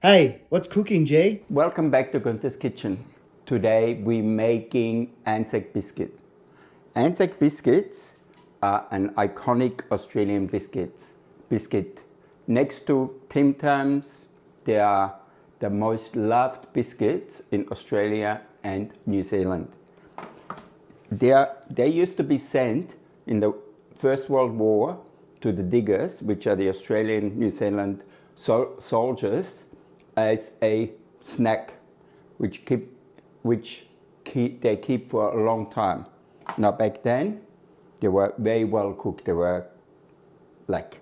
Hey, what's cooking, Jay? Welcome back to Gunther's Kitchen. Today we're making Anzac Biscuit. Anzac Biscuits are an iconic Australian biscuit. Next to Tim Tams, they are the most loved biscuits in Australia and New Zealand. They used to be sent in the First World War to the diggers, which are the Australian, New Zealand soldiers, as a snack, which they keep for a long time. Now back then, they were very well cooked. They were like,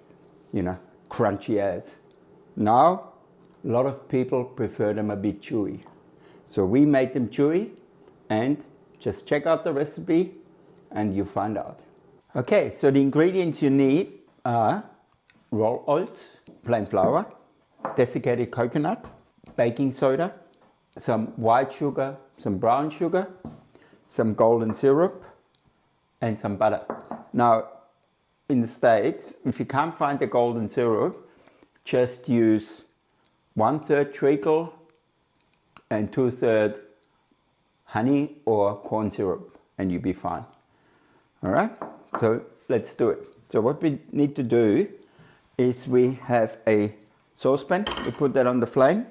crunchy as. Now, a lot of people prefer them a bit chewy. So we made them chewy, and just check out the recipe and you find out. Okay, so the ingredients you need are raw oats, plain flour, desiccated coconut, baking soda, some white sugar, some brown sugar, some golden syrup, and some butter. Now, in the States, if you can't find the golden syrup, just use 1/3 treacle and 2/3 honey or corn syrup, and you'll be fine. All right, so let's do it. So what we need to do is we have a saucepan, we put that on the flame,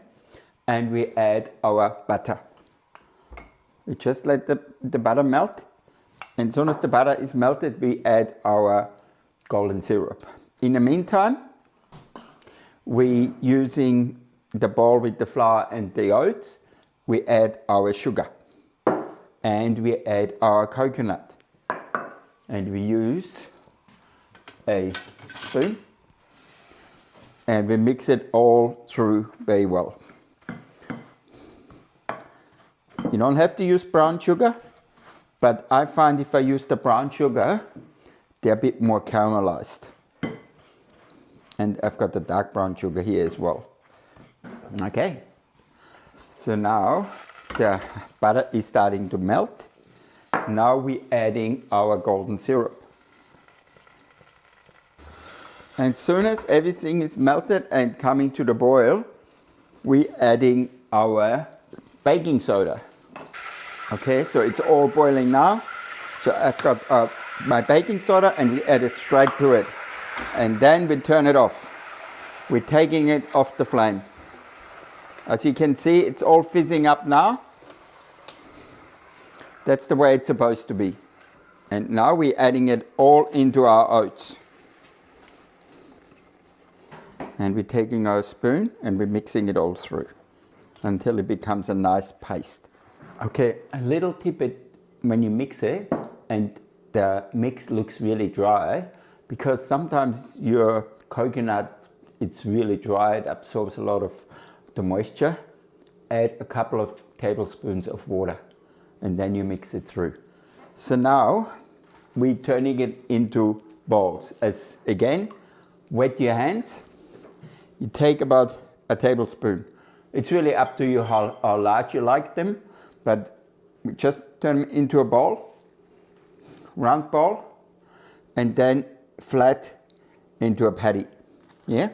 and we add our butter. We just let the butter melt, and as soon as the butter is melted, we add our golden syrup. In the meantime, we using the bowl with the flour and the oats, we add our sugar, and we add our coconut, and we use a spoon, and we mix it all through very well. You don't have to use brown sugar, but I find if I use the brown sugar, they're a bit more caramelized. And I've got the dark brown sugar here as well. Okay, so now the butter is starting to melt. Now we're adding our golden syrup. And as soon as everything is melted and coming to the boil, we're adding our baking soda. Okay, so it's all boiling now. So I've got my baking soda, and we add it straight to it. And then we turn it off. We're taking it off the flame. As you can see, it's all fizzing up now. That's the way it's supposed to be. And now we're adding it all into our oats. And we're taking our spoon and we're mixing it all through until it becomes a nice paste. Okay, a little tip when you mix it and the mix looks really dry, because sometimes your coconut, it's really dry, it absorbs a lot of the moisture. Add a couple of tablespoons of water and then you mix it through. So now we're turning it into balls. As again, wet your hands. You take about a tablespoon. It's really up to you how large you like them, but just turn them into a ball, round ball, and then flat into a patty. Yeah,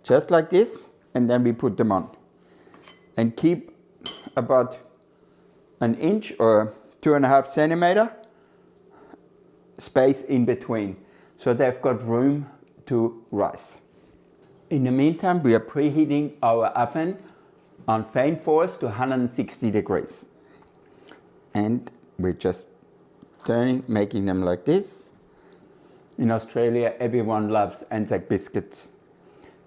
just like this, and then we put them on. And keep about 1 inch or 2.5 centimeter space in between, so they've got room to rise. In the meantime, we are preheating our oven on flame force to 160 degrees. And we're just turning, making them like this. In Australia, everyone loves Anzac biscuits.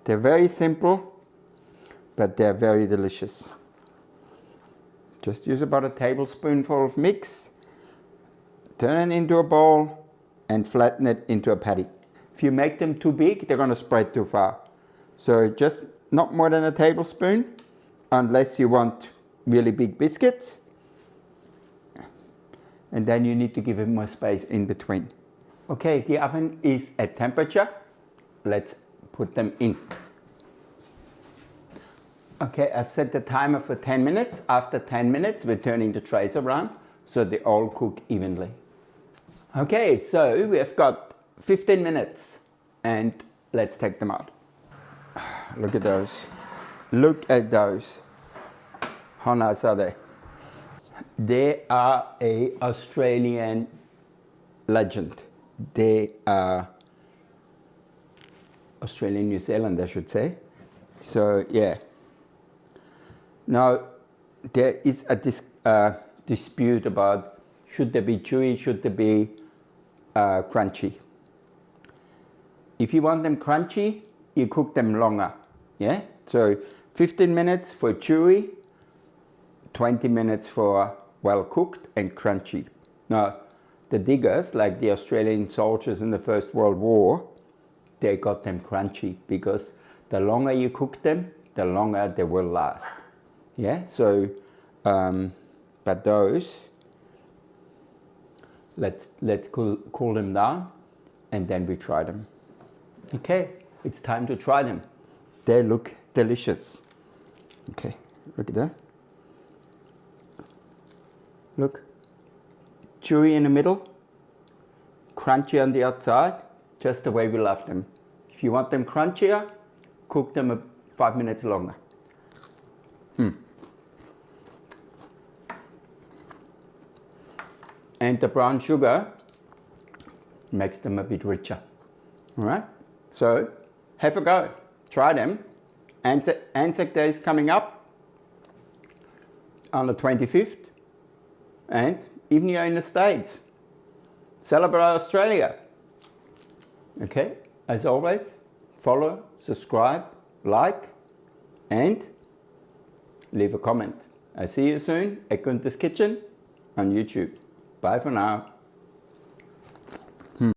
They're very simple, but they're very delicious. Just use about a tablespoonful of mix, turn it into a ball, and flatten it into a patty. If you make them too big, they're going to spread too far. So just not more than a tablespoon, unless you want really big biscuits. And then you need to give it more space in between. Okay, the oven is at temperature. Let's put them in. Okay, I've set the timer for 10 minutes. After 10 minutes, we're turning the trays around so they all cook evenly. Okay, so we've got 15 minutes and let's take them out. Look at those Look at those. How nice are they? They are a Australian legend. They are Australian, New Zealand, I should say. So yeah. Now there is a dispute about should they be chewy, should they be crunchy. If you want them crunchy, you cook them longer. Yeah. So 15 minutes for chewy, 20 minutes for well cooked and crunchy. Now, the diggers, like the Australian soldiers in the First World War, they got them crunchy because the longer you cook them, the longer they will last. Yeah, so, but those, let's cool them down and then we try them. Okay, it's time to try them. They look delicious. Okay, look at that. Look, chewy in the middle, crunchy on the outside, just the way we love them. If you want them crunchier, cook them 5 minutes longer. And the brown sugar makes them a bit richer. All right, so have a go, try them. Anzac Day is coming up on the 25th. And even you're in the States, celebrate Australia. Okay, as always, follow, subscribe, like, and leave a comment. I see you soon at Gunther's Kitchen on YouTube. Bye for now.